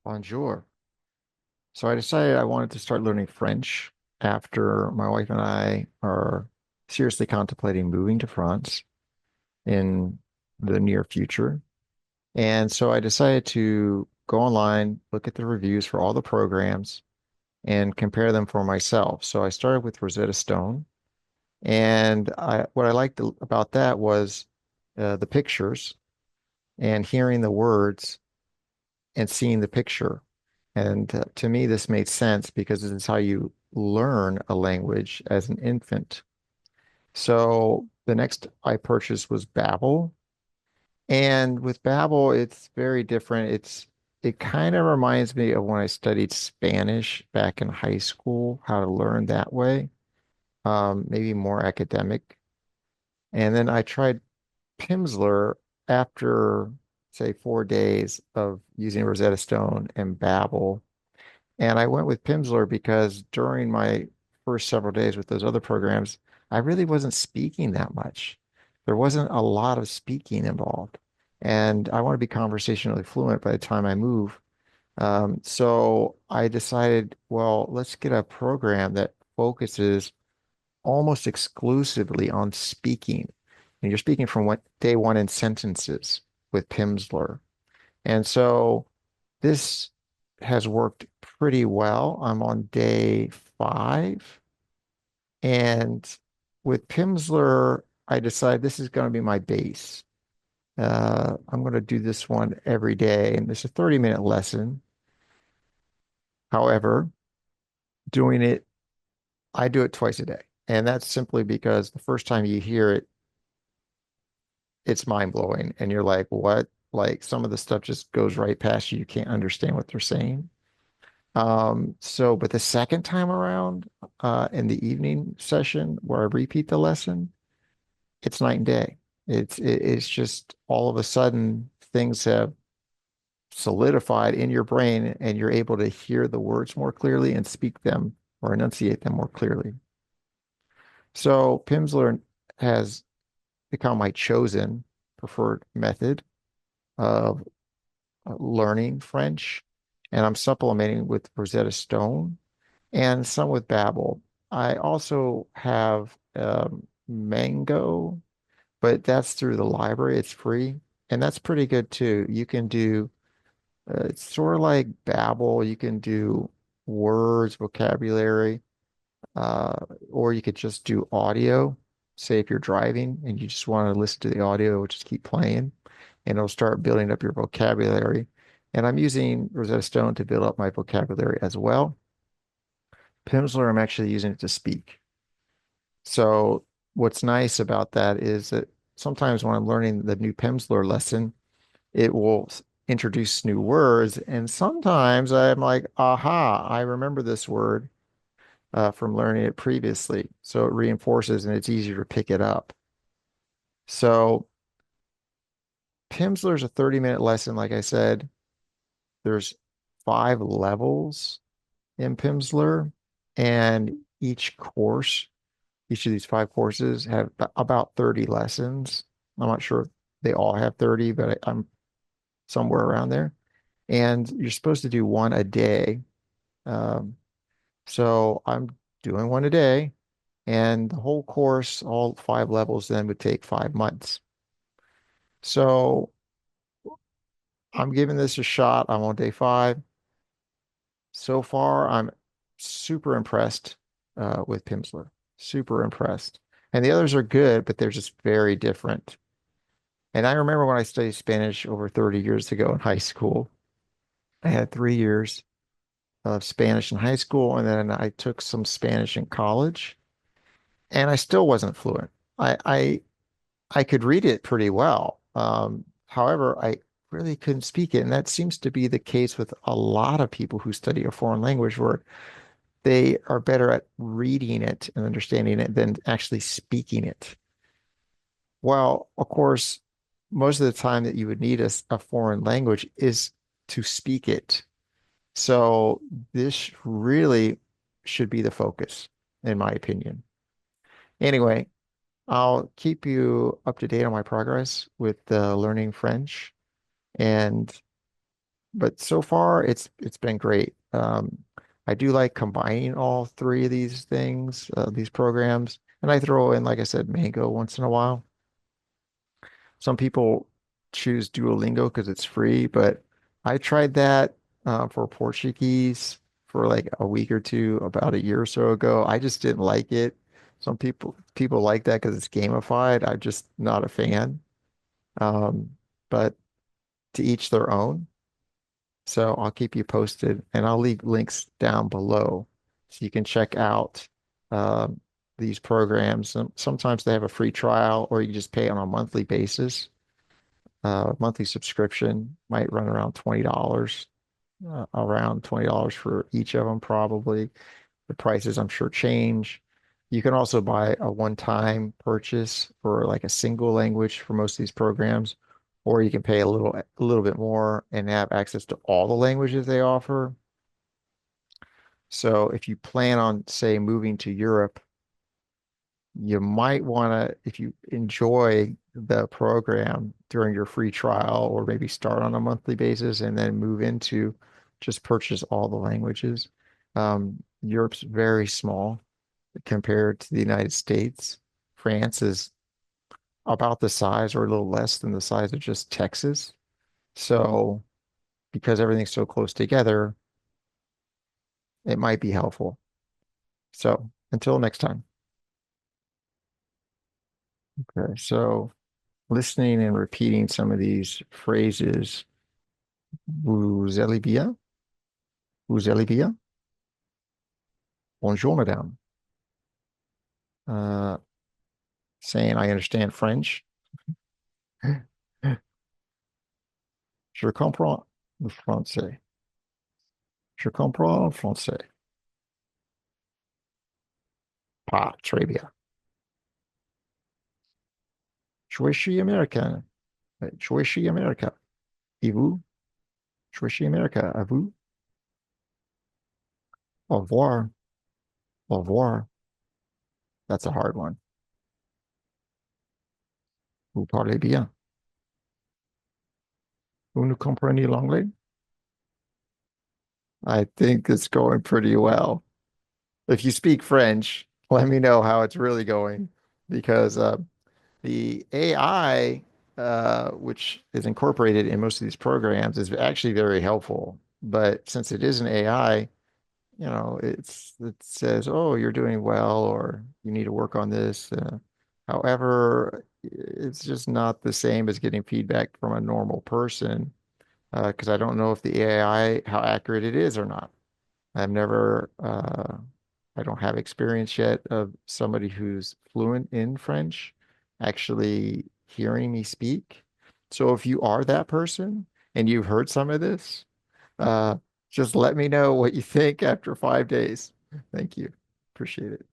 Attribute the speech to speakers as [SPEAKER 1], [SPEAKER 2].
[SPEAKER 1] Bonjour. So I decided I wanted to start learning French after my wife and I are seriously contemplating moving to France in the near future. And so I decided to go online, look at the reviews for all the programs, and compare them for myself. So I started with Rosetta Stone, and what I liked about that was the pictures and hearing the words and seeing the picture. And to me, this made sense because this is how you learn a language as an infant. So the next I purchased was Babbel. And with Babbel, it's very different. It kind of reminds me of when I studied Spanish back in high school, how to learn that way, maybe more academic. And then I tried Pimsleur after, say, 4 days of using Rosetta Stone and Babbel. And I went with Pimsleur because during my first several days with those other programs, I really wasn't speaking that much. There wasn't a lot of speaking involved. And I want to be conversationally fluent by the time I move. So I decided, well, let's get a program that focuses almost exclusively on speaking. And you're speaking from day one in sentences with Pimsleur. And so this has worked pretty well. I'm on day 5. And with Pimsleur, I decided this is going to be my base. I'm going to do this one every day. And it's a 30-minute lesson. However, doing it, I do it twice a day. And that's simply because the first time you hear it, it's mind blowing. And you're like, what? Like some of the stuff just goes right past you. You can't understand what they're saying. But the second time around, in the evening session where I repeat the lesson, it's night and day. It's just all of a sudden things have solidified in your brain and you're able to hear the words more clearly and speak them or enunciate them more clearly. So Pimsleur has become my chosen preferred method of learning French, and I'm supplementing with Rosetta Stone and some with Babbel. I also have Mango, but that's through the library. It's free, and that's pretty good too. You can do it's sort of like Babbel. You can do words, vocabulary, uh, or you could just do audio. Say if you're driving and you just want to listen to the audio, just keep playing, and it'll start building up your vocabulary. And I'm using Rosetta Stone to build up my vocabulary as well. Pimsleur, I'm actually using it to speak. So what's nice about that is that sometimes when I'm learning the new Pimsleur lesson, it will introduce new words. And sometimes I'm like, aha, I remember this word from learning it previously. So it reinforces and it's easier to pick it up. So Pimsleur is a 30-minute lesson. Like I said, there's 5 levels in Pimsleur, and each of these 5 courses have about 30 lessons. I'm not sure if they all have 30, but I'm somewhere around there. And you're supposed to do one a day. Um, so I'm doing one a day, and the whole course, all 5 levels, then would take 5 months. So I'm giving this a shot. I'm on day 5. So far, I'm super impressed with Pimsleur. Super impressed. And the others are good, but they're just very different. And I remember when I studied Spanish over 30 years ago in high school, I had 3 years of Spanish in high school, and then I took some Spanish in college, and I still wasn't fluent. I could read it pretty well. However, I really couldn't speak it, and that seems to be the case with a lot of people who study a foreign language, where they are better at reading it and understanding it than actually speaking it. Well, of course, most of the time that you would need a foreign language is to speak it. So this really should be the focus, in my opinion. Anyway, I'll keep you up to date on my progress with learning French. And but so far it's been great. I do like combining all three of these things, these programs, and I throw in, like I said, Mango once in a while. Some people choose Duolingo because it's free, but I tried that for Portuguese for like a week or two about a year or so ago. I just didn't like it. Some people like that because it's gamified. I'm just not a fan. Um, but to each their own. So I'll keep you posted and I'll leave links down below so you can check out um, these programs. Sometimes they have a free trial or you just pay on a monthly basis. Monthly subscription might run around $20 for each of them probably. The prices I'm sure change. You can also buy a one-time purchase for like a single language for most of these programs, or you can pay a little bit more and have access to all the languages they offer. So if you plan on, say, moving to Europe, you might want to, if you enjoy the program during your free trial, or maybe start on a monthly basis and then move into just purchase all the languages. Europe's very small compared to the United States. France is about the size or a little less than the size of just Texas. So, because everything's so close together, it might be helpful. So, until next time. Okay, so listening and repeating some of these phrases. Vous allez bien? Vous allez bien? Bonjour, madame. Uh, Saying I understand French. Je comprends le français. Je comprends le français. Pas très bien. Je suis américain. Je suis américain. Et vous? Je suis américain. À vous? Au revoir. Au revoir. That's a hard one. Vous parlez bien. Vous nous comprenez l'anglais? I think it's going pretty well. If you speak French, let me know how it's really going because the AI, which is incorporated in most of these programs, is actually very helpful. But since it is an AI, it says, "Oh, you're doing well," or "You need to work on this." However, it's just not the same as getting feedback from a normal person because I don't know if the AI how accurate it is or not. I've never, I don't have experience yet of somebody who's fluent in French actually hearing me speak. So if you are that person and you've heard some of this, uh, just let me know what you think after 5 days. Thank you. Appreciate it.